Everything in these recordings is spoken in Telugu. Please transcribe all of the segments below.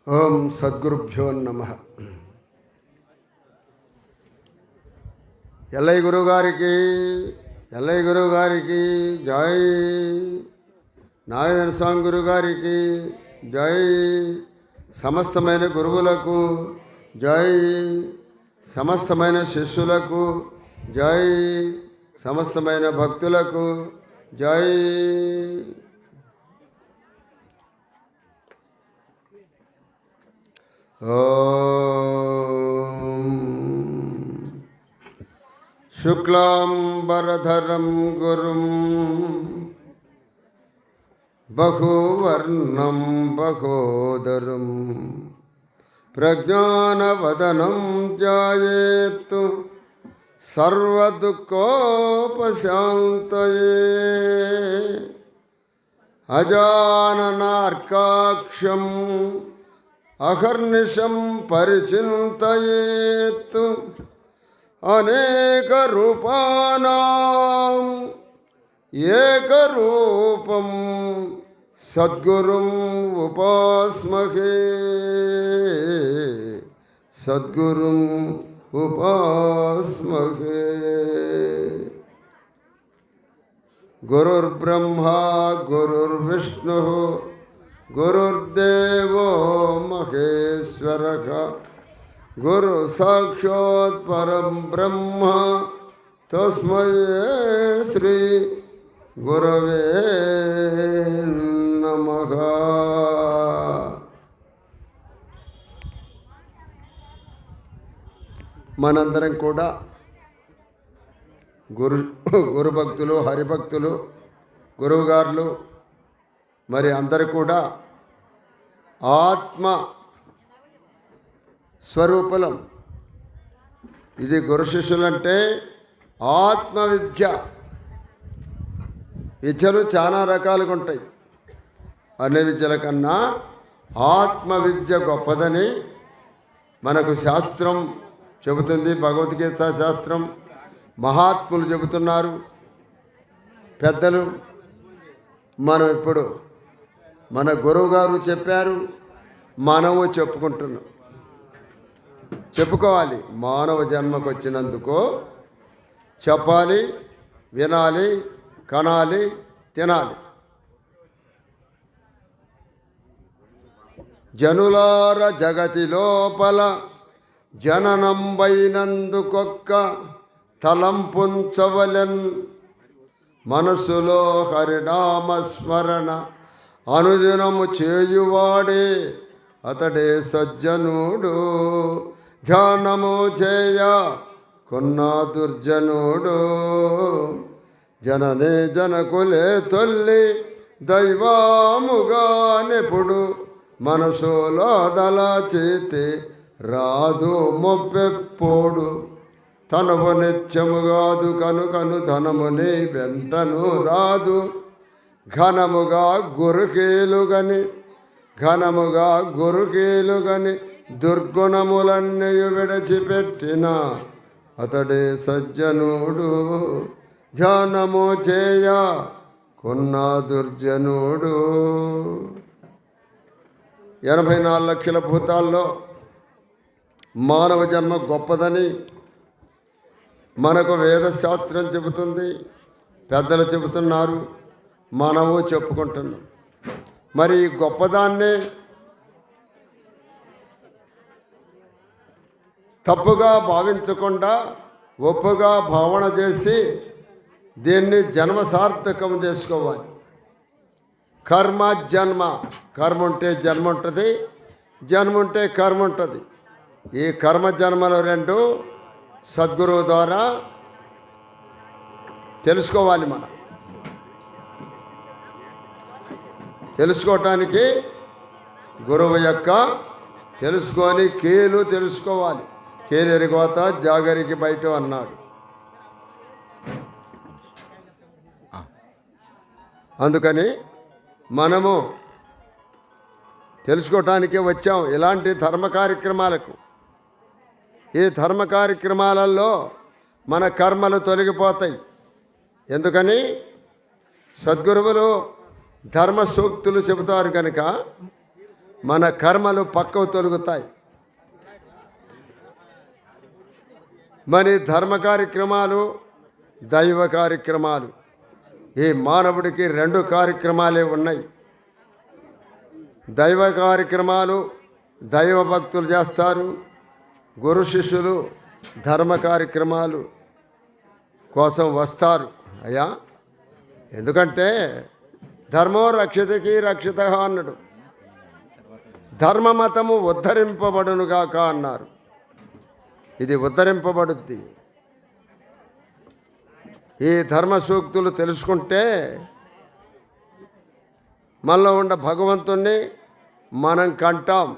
ఓం సద్గురుభ్యో నమః. ఎల్లయ్య గురువు గారికి జై. నాగేంద్ర స్వామి గురువు గారికి జై. సమస్తమైన గురువులకు జై. సమస్తమైన శిష్యులకు జై. సమస్తమైన భక్తులకు జై. ఓం శుక్లాంబరధరం గురుం బహువర్ణం బహోదరం ప్రజ్ఞానవదనం ధ్యాయేత్ సర్వదుఃఖోపశాంతయే అజాననార్కాక్షం అహర్నిశం పరిచింతయేత్ అనేక రూపానాం ఏకరూపం సద్గురుం ఉపాస్మహే. సద్గురుం ఉపాస్మహే. గురుర్బ్రహ్మా గురుర్విష్ణుః గురుర్దేవో మహేశ్వరః గురు సాక్షాత్ పరం బ్రహ్మ తస్మై శ్రీ గురవే నమః. మనందరం కూడా గురుభక్తులు, హరిభక్తులు, గురువుగారులు మరి అందరూ కూడా ఆత్మ స్వరూపులం. ఇది గురు శిష్యులంటే ఆత్మ విద్య. విద్యలు చాలా రకాలుగా ఉంటాయి. అన్ని విద్యల కన్నా ఆత్మ విద్య గొప్పదని మనకు శాస్త్రం చెబుతుంది. భగవద్గీత శాస్త్రం, మహాత్ములు చెబుతున్నారు, పెద్దలు. మనం ఇప్పుడు మన గురువుగారు చెప్పారు, మనము చెప్పుకుంటున్నాం. చెప్పుకోవాలి. మానవ జన్మకు వచ్చినందుకు చెప్పాలి, వినాలి, కనాలి, తినాలి. జనులార జగతి లోపల జననం వైనందుకొక్క తలంపుంచవలెన్ మనసులో హరినామస్మరణ అనుదినము చేయువాడే అతడే సజ్జనుడు. ధ్యానము చేయ కొన్నా దుర్జనుడు. జననే జనకులే తొల్లి దైవాముగానెప్పుడు మనసులో దళచేతి రాదు మొప్పెప్పుడు. తనవు నిత్యముగాదు కనుకను ధనముని వెంటను రాదు. ఘనముగా గురుకేలుగని దుర్గుణములన్నయు విడచిపెట్టిన అతడే సజ్జనుడు. ధ్యానము చేయ కొన్న దుర్జనుడు. 84 లక్షల భూతాల్లో మానవ జన్మ గొప్పదని మనకు వేదశాస్త్రం చెబుతుంది, పెద్దలు చెబుతున్నారు, మనము చెప్పుకుంటున్నాం. మరి ఈ గొప్పదాన్నే తప్పుగా భావించకుండా ఒప్పుగా భావన చేసి దీన్ని జన్మ సార్థకం చేసుకోవాలి. కర్మ జన్మ. కర్మ ఉంటే జన్మ ఉంటుంది, జన్మ ఉంటే కర్మ ఉంటుంది. ఈ కర్మ జన్మలు రెండు సద్గురువు ద్వారా తెలుసుకోవాలి. మనం తెలుసుకోవటానికి గురువు యొక్క తెలుసుకొని కీలు తెలుసుకోవాలి. కీలెరిగోత జాగరికి బయట అన్నాడు. అందుకని మనము తెలుసుకోవటానికే వచ్చాం ఇలాంటి ధర్మ కార్యక్రమాలకు. ఈ ధర్మ కార్యక్రమాలలో మన కర్మలు తొలగిపోతాయి. ఎందుకని సద్గురువులు ధర్మ సూక్తులు చెబుతారు కనుక మన కర్మలు పక్కకు తొలుగుతాయి. మరి ధర్మ కార్యక్రమాలు, దైవ కార్యక్రమాలు, ఈ మానవుడికి 2 కార్యక్రమాలే ఉన్నాయి. దైవ కార్యక్రమాలు దైవ భక్తులు చేస్తారు, గురు శిష్యులు ధర్మ కార్యక్రమాలు కోసం వస్తారు. అయ్యా, ఎందుకంటే ధర్మో రక్షితకి రక్షిత అన్నాడు. ధర్మమతము ఉద్ధరింపబడునుగాక అన్నారు. ఇది ఉద్ధరింపబడుద్ది. ఈ ధర్మ సూక్తులు తెలుసుకుంటే మనలో ఉన్న భగవంతుణ్ణి మనం కంటాం.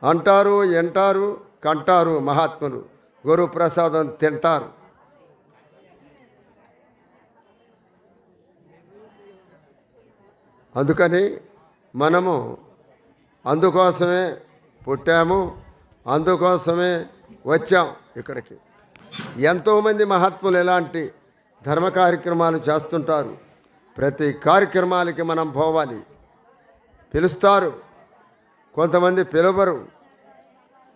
అంటారు, ఎంటారు, కంటారు మహాత్ములు. గురు ప్రసాదం తింటారు. అందుకని మనము అందుకోసమే పుట్టాము, అందుకోసమే వచ్చాం ఇక్కడికి. ఎంతోమంది మహాత్ములు ఎలాంటి ధర్మ కార్యక్రమాలు చేస్తుంటారు. ప్రతి కార్యక్రమాలకి మనం పోవాలి. పిలుస్తారు, కొంతమంది పిలవరు.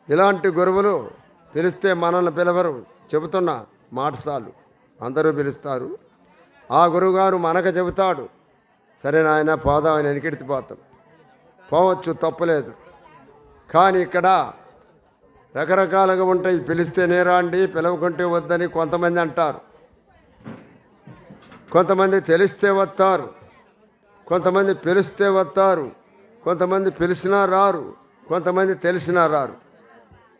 ఇలాంటి గురువులు పిలిస్తే మనల్ని పిలవరు. చెబుతున్నా మాటసాలు, అందరూ పిలుస్తారు. ఆ గురువుగారు మనకు చెబుతాడు, సరే నాయన పోదామని వెనకెడితిపోతాం. పోవచ్చు, తప్పులేదు. కానీ ఇక్కడ రకరకాలుగా ఉంటాయి. పిలిస్తేనే రాండి, పిలవకుంటే వద్దని కొంతమంది అంటారు. కొంతమంది తెలిస్తే వస్తారు, కొంతమంది పిలిస్తే వస్తారు, కొంతమంది పిలిచినా రారు, కొంతమంది తెలిసినా రారు.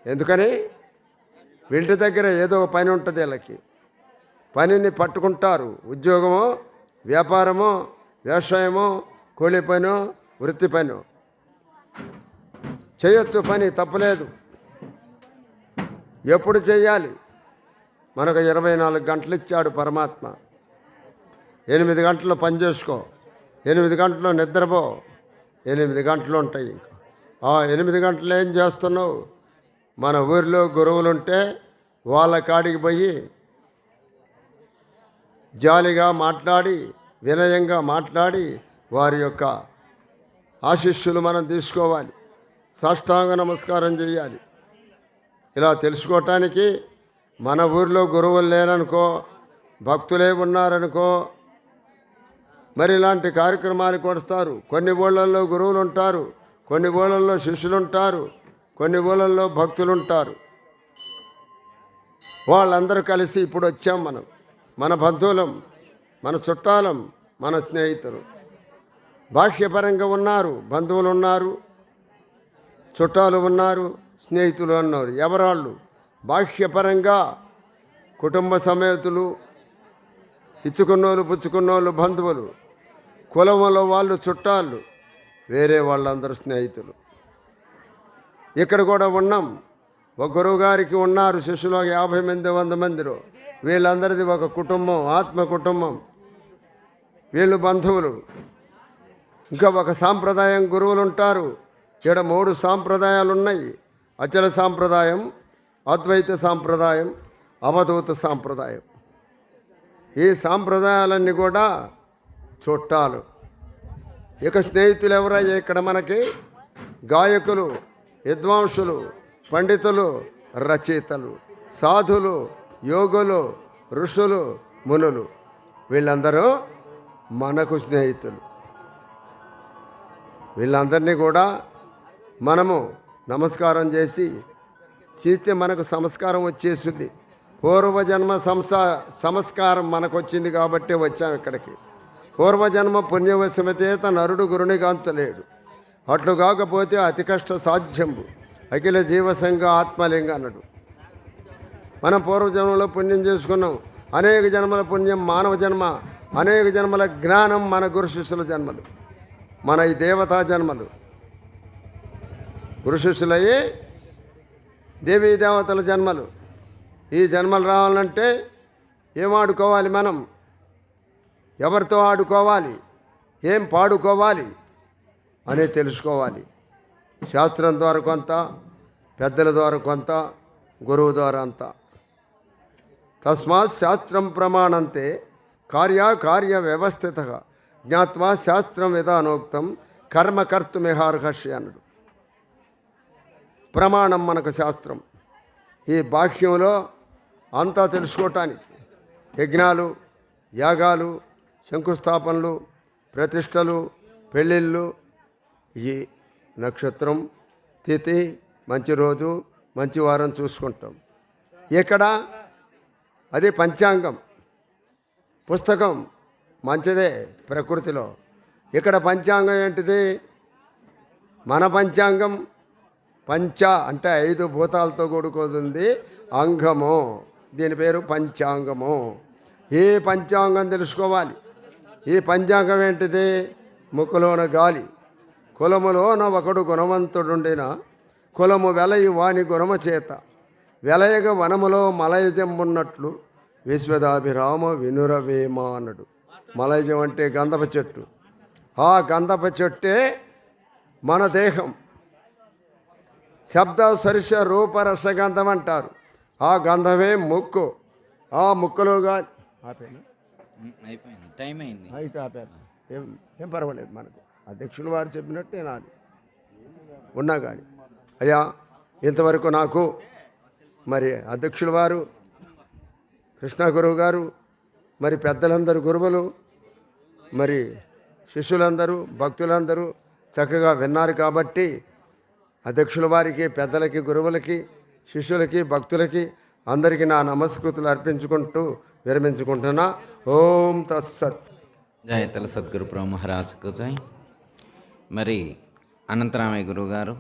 ఎందుకని? ఇంటి దగ్గర ఏదో పని ఉంటుంది. వీళ్ళకి పనిని పట్టుకుంటారు. ఉద్యోగమో, వ్యాపారమో, వ్యవసాయమో, కూలి పనో, వృత్తి పనో చేయొచ్చు. పని తప్పలేదు. ఎప్పుడు చేయాలి? మనకు 24 గంటలు ఇచ్చాడు పరమాత్మ. 8 గంటలు పని చేసుకో, 8 గంటలు నిద్రపో, 8 గంటలు ఉంటాయి. ఇంకా ఆ 8 గంటలు ఏం చేస్తున్నావు? మన ఊరిలో గురువులుంటే వాళ్ళ కాడికి పోయి జాలిగా మాట్లాడి, వినయంగా మాట్లాడి వారి యొక్క ఆశీస్సులు మనం తీసుకోవాలి. సాష్టాంగ నమస్కారం చేయాలి. ఇలా తెలుసుకోవటానికి మన ఊరిలో గురువులు లేరనుకో, భక్తులే ఉన్నారనుకో, మరి ఇలాంటి కార్యక్రమాలకు వస్తారు. కొన్ని ఊళ్ళల్లో గురువులు ఉంటారు, కొన్ని ఊళ్ళల్లో శిష్యులు ఉంటారు, కొన్ని ఊళ్ళల్లో భక్తులు ఉంటారు. వాళ్ళందరూ కలిసి ఇప్పుడు వచ్చాం మనం. మన బంధువులం, మన చుట్టాలం, మన స్నేహితులు. బాహ్యపరంగా ఉన్నారు, బంధువులు ఉన్నారు, చుట్టాలు ఉన్నారు, స్నేహితులు ఉన్నారు. ఎవరాళ్ళు? బాహ్యపరంగా కుటుంబ సమేతులు, ఇచ్చుకున్నోళ్ళు పుచ్చుకున్నోళ్ళు బంధువులు, కులంలో వాళ్ళు చుట్టాలు, వేరే వాళ్ళందరూ స్నేహితులు. ఇక్కడ కూడా ఉన్నాం. ఒక గురువు గారికి ఉన్నారు శిష్యులు 50 మంది 100 మందిలో. వీళ్ళందరిది ఒక కుటుంబం, ఆత్మ కుటుంబం. వీళ్ళు బంధువులు. ఇంకా ఒక సాంప్రదాయం గురువులు ఉంటారు. ఇక్కడ 3 సాంప్రదాయాలు ఉన్నాయి. అచల సాంప్రదాయం, అద్వైత సాంప్రదాయం, అవధూత సాంప్రదాయం. ఈ సాంప్రదాయాలన్నీ కూడా చుట్టాలు. ఇక స్నేహితులు ఎవరయ్యా ఇక్కడ మనకి? గాయకులు, విద్వాంసులు, పండితులు, రచయితలు, సాధులు, యోగులు, ఋషులు, మునులు. వీళ్ళందరూ మనకు స్నేహితులు. వీళ్ళందరినీ కూడా మనము నమస్కారం చేస్తే మనకు సంస్కారం వచ్చేస్తుంది. పూర్వజన్మ సంస్కారం మనకు వచ్చింది కాబట్టి వచ్చాం ఇక్కడికి. పూర్వజన్మ పుణ్యవశమతేత నరుడు గురుని గాంచలేడు. అట్లు కాకపోతే అతి కష్ట సాధ్యంబు అఖిల జీవసంగ ఆత్మలింగ అన్నాడు. మనం పూర్వజన్మలో పుణ్యం చేసుకున్నాం. అనేక జన్మల పుణ్యం మానవ జన్మ, అనేక జన్మల జ్ఞానం మన గురు శిష్యుల జన్మలు, మన ఈ దేవతా జన్మలు. గురు శిష్యులయ్యి దేవీ దేవతల జన్మలు. ఈ జన్మలు రావాలంటే ఏం ఆడుకోవాలి? మనం ఎవరితో ఆడుకోవాలి, ఏం పాడుకోవాలి అని తెలుసుకోవాలి. శాస్త్రం ద్వారా కొంత, పెద్దల ద్వారా కొంత, గురువు ద్వారా అంతా. తస్మాత్ శాస్త్రం ప్రమాణంతే కార్య వ్యవస్థిత జ్ఞాత్వా శాస్త్రం విధానోక్తం కర్మ కర్తుమిహార్హర్షి అన్నాడు. ప్రమాణం మనకు శాస్త్రం. ఈ బాహ్యంలో అంతా తెలుసుకోవటానికి యజ్ఞాలు, యాగాలు, శంకుస్థాపనలు, ప్రతిష్టలు, పెళ్ళిళ్ళు, ఈ నక్షత్రం, తిథి, మంచి రోజు, మంచి వారం చూసుకుంటాం. ఇక్కడ అది పంచాంగం. పుస్తకం మంచిదే ప్రకృతిలో. ఇక్కడ పంచాంగం ఏంటిది? మన పంచాంగం పంచ అంటే 5 భూతాలతో కూడుకుంది అంగము. దీని పేరు పంచాంగము. ఈ పంచాంగం తెలుసుకోవాలి. ఈ పంచాంగం ఏంటిది? ముక్కులోన గాలి, కులములోన ఒకడు గుణవంతుడుండిన కులము వెలయి వాని గుణము చేత వెలయగ వనములో మలయజంబున్నట్లు విశ్వదాభిరామ వినురవేమ అన్నాడు. మలయజం అంటే గంధప చెట్టు. ఆ గంధప చెట్టే మన దేహం. శబ్ద స్పర్శ రూప రసగంధం అంటారు. ఆ గంధమే ముక్కు. ఆ ముక్కులోగా అయితే ఆపారు. ఏం పర్వాలేదు, మనకు అధ్యక్షులు వారు చెప్పినట్టే నాది ఉన్నా కానీ. అయ్యా, ఇంతవరకు నాకు మరి అధ్యక్షుల వారు, కృష్ణా గురువు గారు, మరి పెద్దలందరూ గురువులు, మరి శిష్యులందరూ, భక్తులందరూ చక్కగా విన్నారు కాబట్టి అధ్యక్షుల వారికి, పెద్దలకి, గురువులకి, శిష్యులకి, భక్తులకి అందరికీ నా నమస్కృతులు అర్పించుకుంటూ విరమించుకుంటున్నా. ఓం తత్సత్. జయ తల సద్గురు ప్రభు మహారాజుకు జై. మరి అనంతరామయ్య గురువు గారు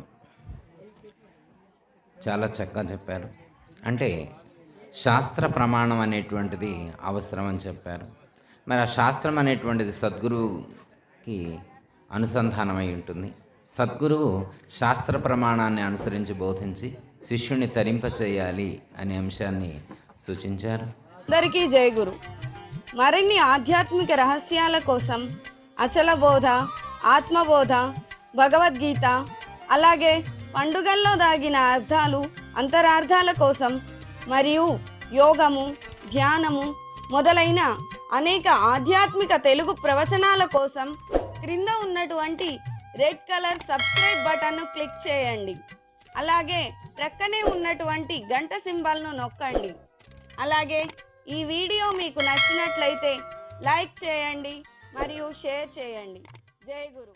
చాలా చక్కగా చెప్పారు. అంటే శాస్త్ర ప్రమాణం అనేటువంటిది అవసరం అని చెప్పారు. మరి ఆ శాస్త్రం అనేటువంటిది సద్గురువుకి అనుసంధానమై ఉంటుంది. సద్గురువు శాస్త్ర ప్రమాణాన్ని అనుసరించి బోధించి శిష్యుని తరింపచేయాలి అనే అంశాన్ని సూచించారు. అందరికీ జై గురు. మరిన్ని ఆధ్యాత్మిక రహస్యాల కోసం అచల బోధ, ఆత్మబోధ, భగవద్గీత, అలాగే పండుగల్లో దాగిన అర్థాలు, అంతరార్థాల కోసం మరియు యోగము, ధ్యానము మొదలైన అనేక ఆధ్యాత్మిక తెలుగు ప్రవచనాల కోసం క్రింద ఉన్నటువంటి రెడ్ కలర్ సబ్స్క్రైబ్ బటన్ను క్లిక్ చేయండి. అలాగే ప్రక్కనే ఉన్నటువంటి గంట సింబల్ను నొక్కండి. అలాగే ఈ వీడియో మీకు నచ్చినట్లయితే లైక్ చేయండి మరియు షేర్ చేయండి. జై గురు.